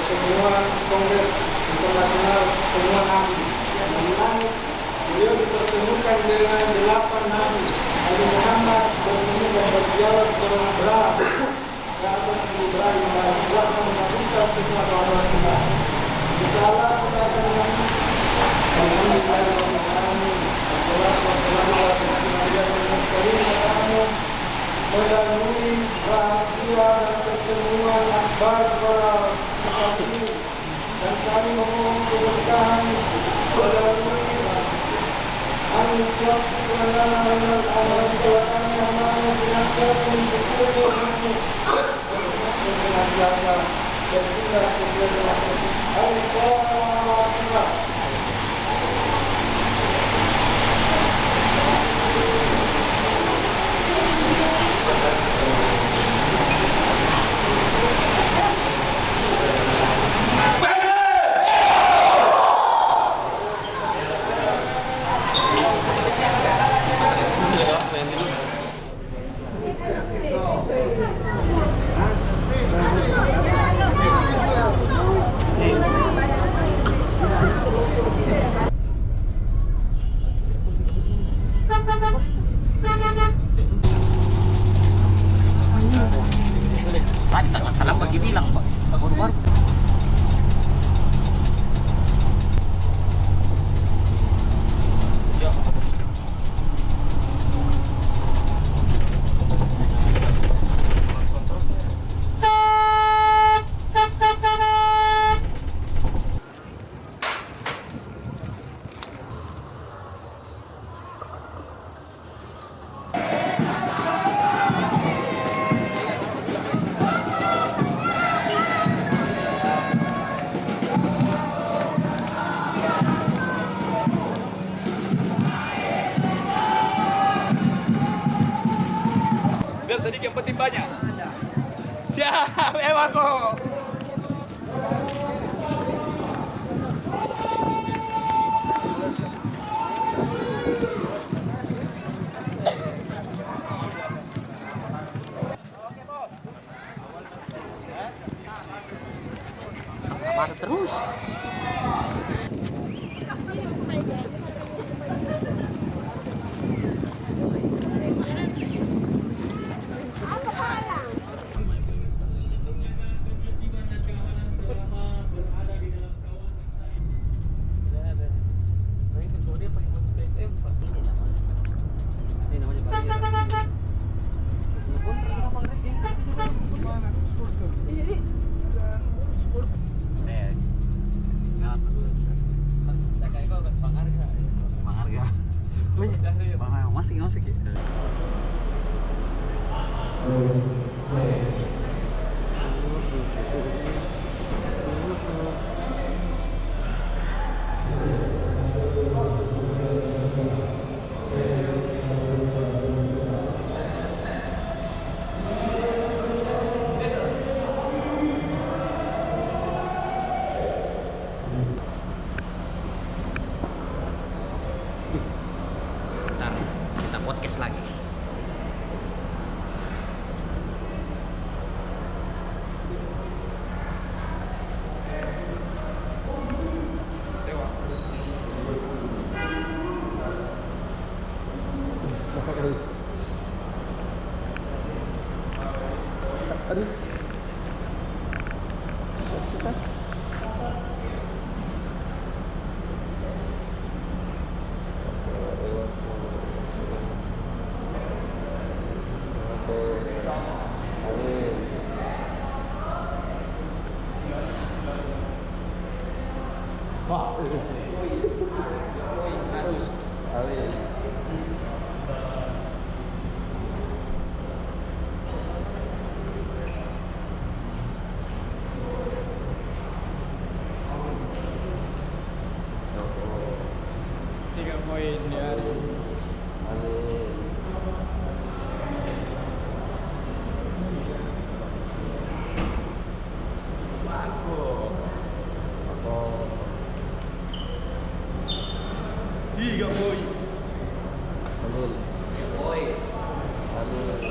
pertemuan Kongres Internasional Semua Nabi. Di langit beliau dipertemukan dengan 8 nabi. Nabi Muhammad bertemu dan berdialog dengan Ibrahim. Sahabat Ibrahim telah mengajukan semua doa kita. Insyaallah kita akan menyanyi. Alhamdulillahirobbilalamin. Wassalatu wassalamu ala sayyidina Muhammad. Melalui rahasia dan pertemuan akbar para sahabat dan kami memohon keberkahan melalui anugerah kebenaran dan amal kami yang mana senantiasa mensyukuri dan senantiasa bertindak sesuai dengan Al-Fatihah. Tadi tak salah bagi bilang, Pak. Baru-baru. Biar sedikit yang penting banyak. Siap, Marco. Mana terus? Masih ya. Ntar kita podcast lagi. Aduh. Wah, harus. Amin. Tiga poin di hari. Amin. Tiga poin. Amin. Poin. Amin.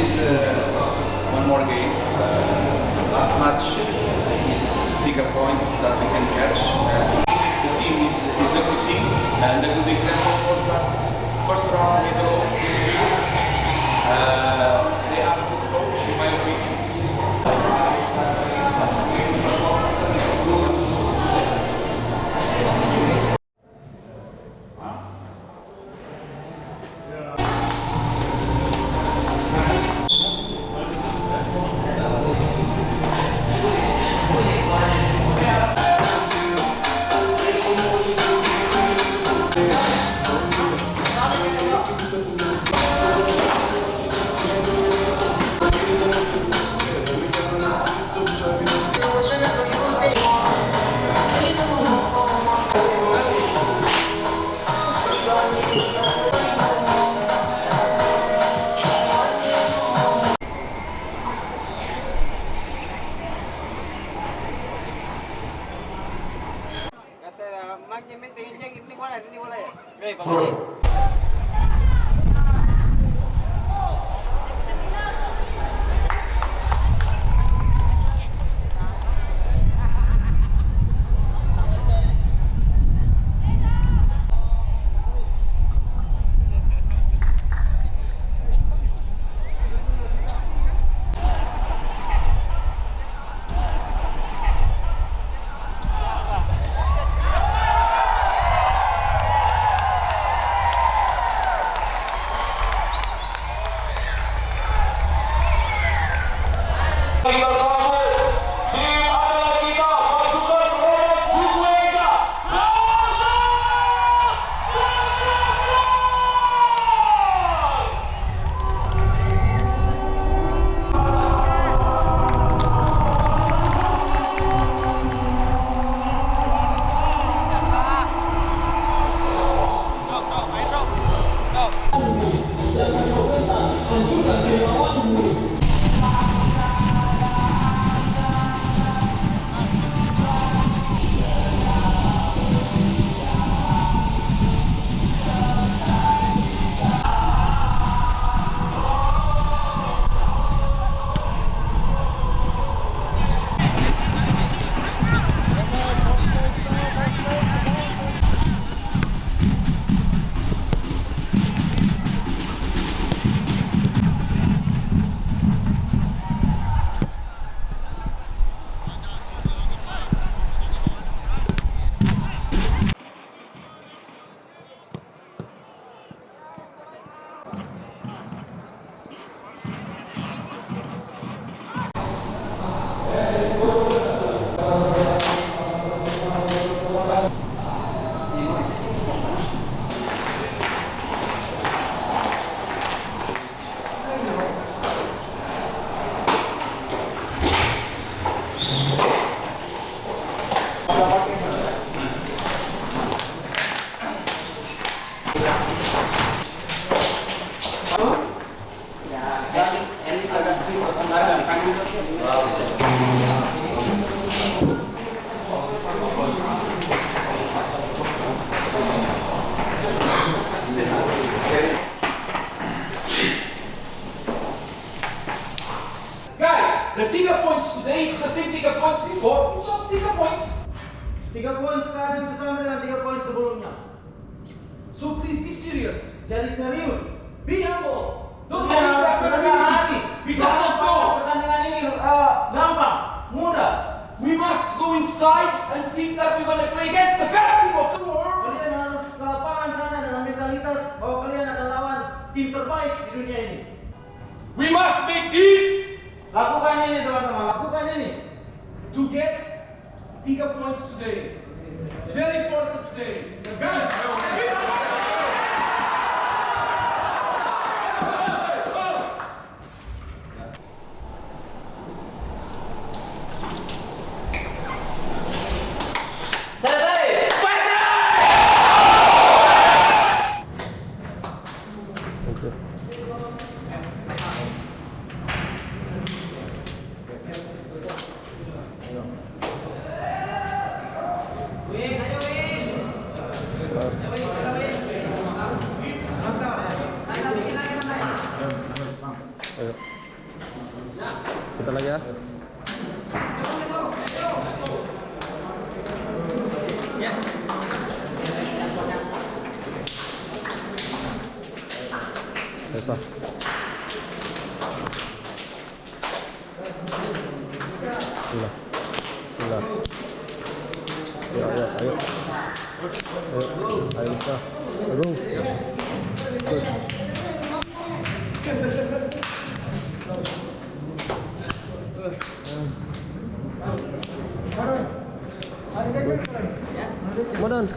is one more game. Last match is 3 points that we can catch. The team is a good team, and a good example was that first round we draw 0-0. They have a good coach, in my opinion. The 3 points today, it's the same 3 points before. It's not 3 points. 3 poin sekarang itu sama dengan 3 poin sebelumnya. So please be serious. Jadi serius. Be humble. Don't Ya, think that's gonna be rendah easy. hati. Because let's go. Pertandingan ini gampang, mudah. We must go inside and think that we're gonna play against the best team of the world. Kalian harus ke lapangan sana dengan mentalitas bahwa kalian akan lawan tim terbaik di dunia ini. We must make this Lakukan ini teman-teman, lakukan ini. to get 3 points today. It's very important today. The guys. Ayo. Bentar lagi ya. Bisa. Sudah. Sudah. Ayo, ayo, ayo. Ayo, bisa. Go. Good. Madan.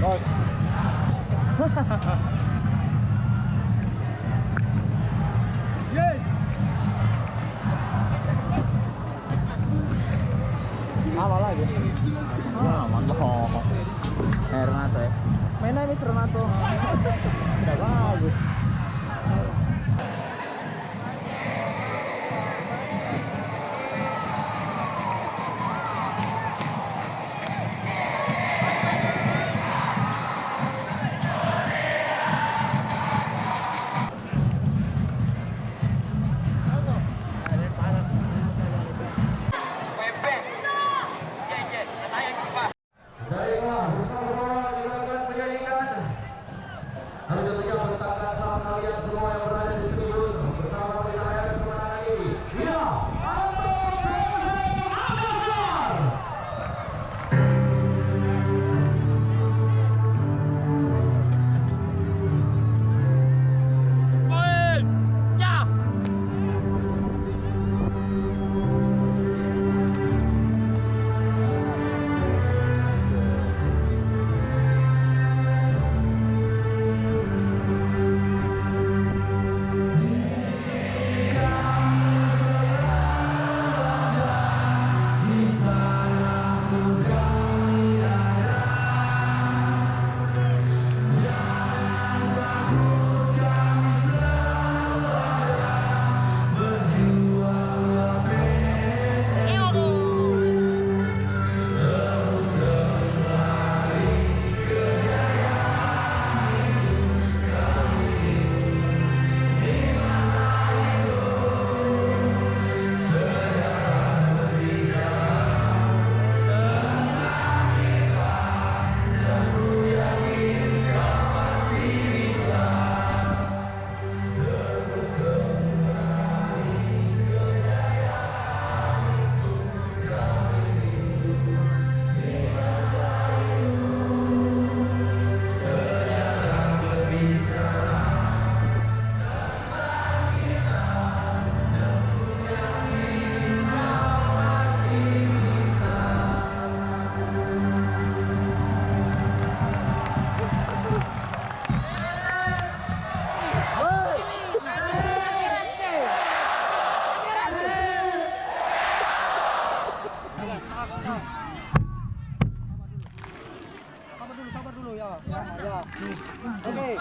Bos. Yes. Apa lagi? Mantap. Renato ya. Mainnya Miss Renato. Udah bagus. Baiklah, bersama-sama dilakukan penyanyian. Hari ketiga bertanggal sama kalian semua yang berada di tribun bersama kita rayakan kemenangan ini. Iya, Anton PSM Makassar. Sabar dulu ya. Ya. Oke.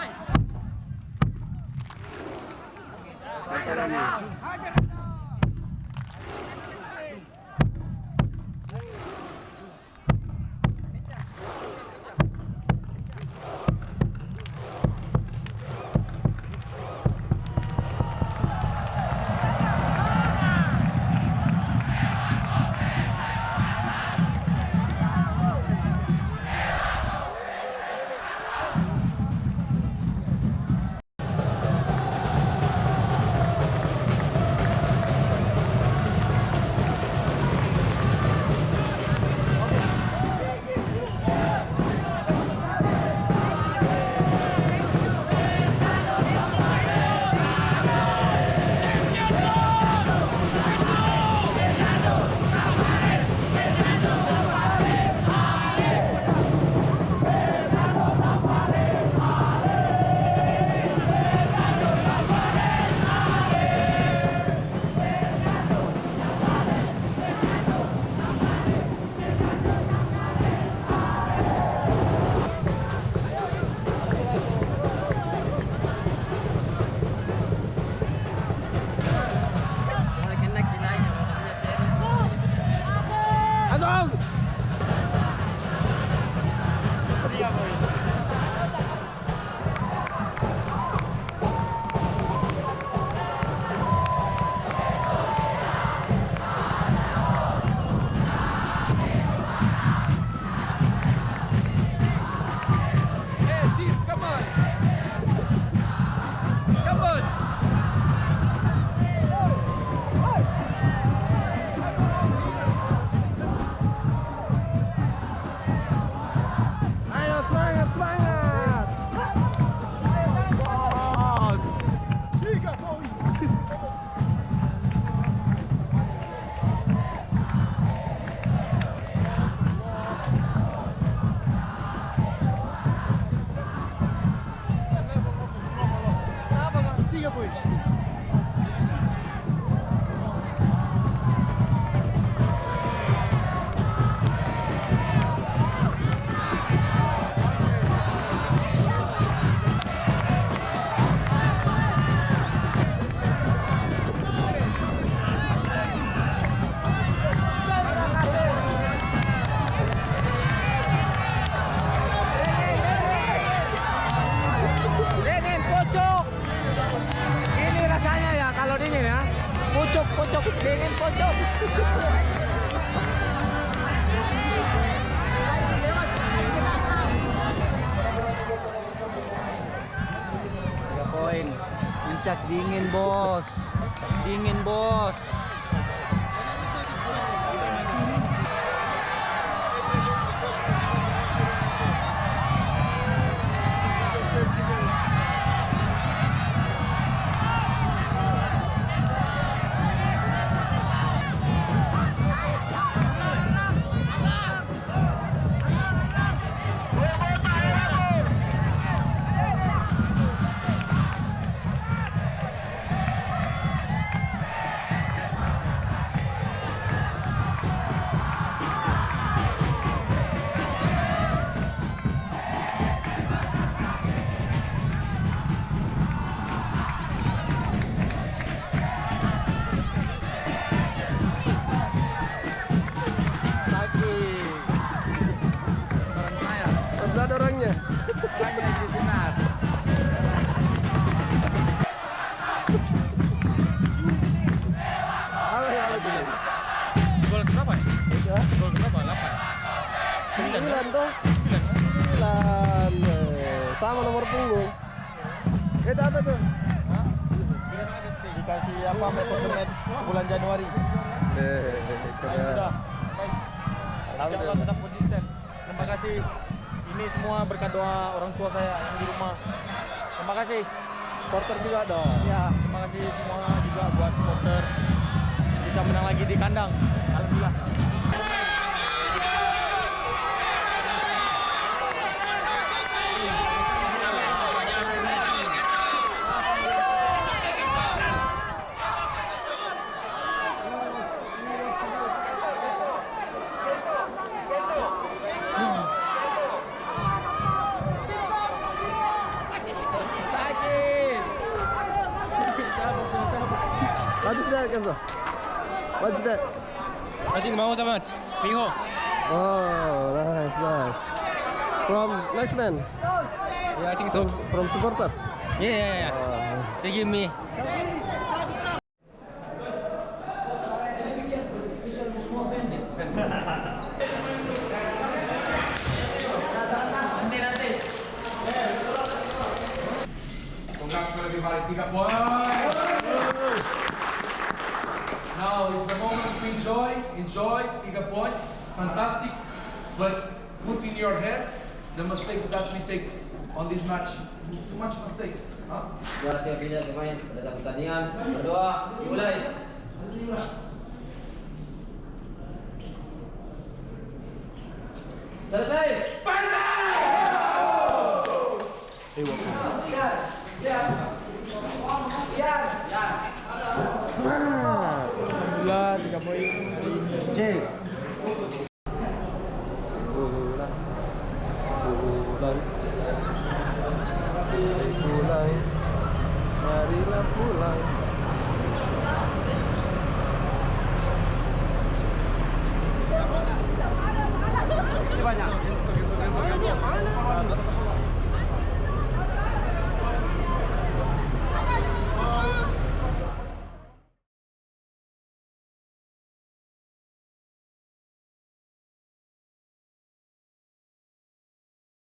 puncak dingin, Bos. Dingin, Bos. Ada orangnya. Orangnya di dinas. Gol berapa ya? Gol berapa? 8. 9 tuh. 9. Sama nomor punggung. Itu apa tuh? Dikasih apa match of the match bulan Januari. Sudah. Baik. Insya Allah tetap konsisten. Terima kasih. Ini semua berkat doa orang tua saya yang di rumah. Terima kasih. Supporter juga dong. Ya, terima kasih semua juga buat supporter. Kita menang lagi di kandang. Alhamdulillah. What is that, Kenzo? What's that? I think mau sama Miho. Oh, nice. From Lexman? Yeah, I think From supporter? Yeah. Oh. They give me. Congrats for everybody. 3 points. Now it's the moment to enjoy 3 points. Fantastic. But put in your head the mistakes that we take on this match. Too much mistakes. Huh? Juara teorinya pemain pada pertandingan. Berdoa dimulai. Selesai. Alhamdulillah 3 poin hari ini. Bulan.